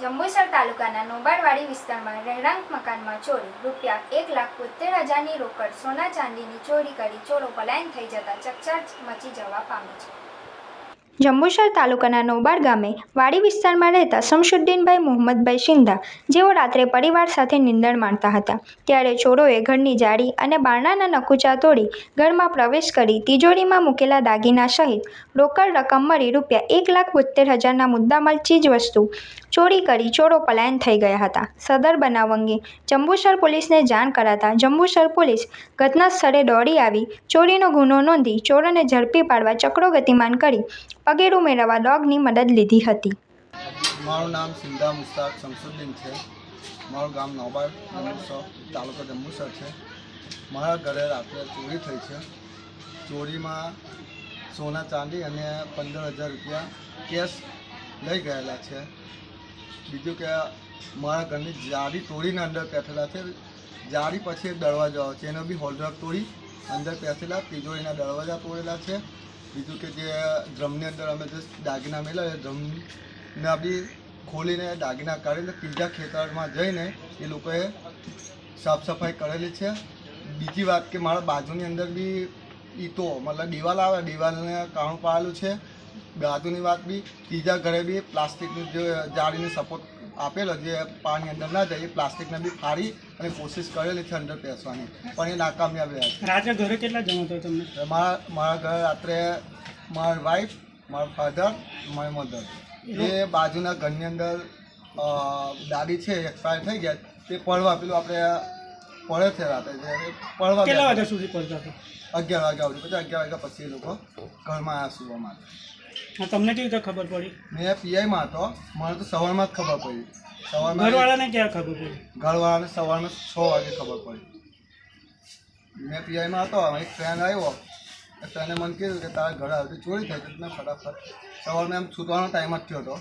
જંબુસર તાલુકાના નોબાડવાડી વિસ્તારમાં રહેણાંક મકાનમાં ચોરી ₹1,72,000ની રોકડ સોના ચાંદીની ચોરી કરી ચોરો પલાયન થઈ જતા ચકચાર મચી જવા પામી છે। જંબુસર તાલુકાના નોબાડ ગામે વાડી વિસ્તારમાં રહેતા શમશુદ્દીનભાઈ મોહમ્મદભાઈ સિંધા જેઓ રાત્રે પરિવાર સાથે નીંદર માણતા હતા ત્યારે ચોરોએ ઘરની જાળી અને બારણાના નકુચા તોડી ઘરમાં પ્રવેશ કરી તિજોરીમાં મૂકેલા દાગીના સહિત રોકડ રકમ મળી ₹1,72,000ના મુદ્દામાલ ચીજવસ્તુ ચોરી કરી ચોરો પલાયન થઈ ગયા હતા। સદર બનાવ અંગે જંબુસર પોલીસને જાણ કરાતા જંબુસર પોલીસ ઘટના સ્થળે દોડી આવી ચોરીનો ગુનો નોંધી ચોરોને ઝડપી પાડવા ચક્રો ગતિમાન કરી પગેરું મેળવવા ડોગની મદદ લીધી હતી। મારું નામ સિંધા મુસ્તાક શમશુદ્દીન છે। મારું ગામ નોબાડ જંબુસર તાલુકો જંબુસર છે। મારા ઘરે રાત્રે ચોરી થઈ છે। ચોરીમાં સોના ચાંદી અને 15,000 રૂપિયા કેશ લઈ ગયેલા છે। બીજું કે મારા ઘરની જાળી તોડીને અંદર બેઠેલા છે। જાળી પછી દરવાજો છે એનો બી હોલ્ડર તોડી અંદર બેઠેલા તિજોરીના દરવાજા તોડેલા છે। બીજું કે જે ડ્રમની અંદર અમે જે દાગીના મેળવ્યા ડ્રમના બી ખોલીને દાગીના કાઢીને ત્રીજા ખેતરમાં જઈને એ લોકોએ સાફ સફાઈ કરેલી છે। બીજી વાત કે મારા બાજુની અંદર બી ઈંટો મતલબ દિવાલ આવે દિવાલને કાણું પાડેલું છે। બાજુની વાત બી ત્રીજા ઘરે બી પ્લાસ્ટિકની જે જાળીનો સપોર્ટ આપેલો જે પાણી અંદર ના જાય એ પ્લાસ્ટિકને બી ફાડી અને કોશિશ કરેલી છે અંદર બેસવાની પણ એ નાકામયાબ રહ્યા છે। રાત્રે ઘરે કેટલા જણ હતો તમને? મારા ઘરે રાત્રે મારી વાઈફ મારા ફાધર મારી મધર એ બાજુના ઘરની અંદર દાદી છે એક્સપાયર થઈ ગયા તે પડવા પેલું આપણે પડે છે રાત્રે જે પડવા કેટલા વાગ્યા સુધી પડતા હતા? 11 વાગ્યા સુધી પછી 11 વાગ્યા પછી એ લોકો ઘરમાં આવ્યા સુવા માટે। તમને કેવી રીતે ખબર પડી? મેં પીઆઈમાં હતો મને તો સવારમાં જ ખબર પડી। સવારમાં ઘરવાળાને ક્યાં ખબર પડી? ઘરવાળાને સવારમાં 6 વાગે ખબર પડી। મેં પીઆઈમાં હતો એક ફ્રેન્ડ આવ્યો ફ્રેન્ડે મને કીધું કે તારા ઘરે આવતી ચોરી થઈ તો મેં ફટાફટ સવારમાં એમ છૂટવાનો ટાઈમ જ થયો હતો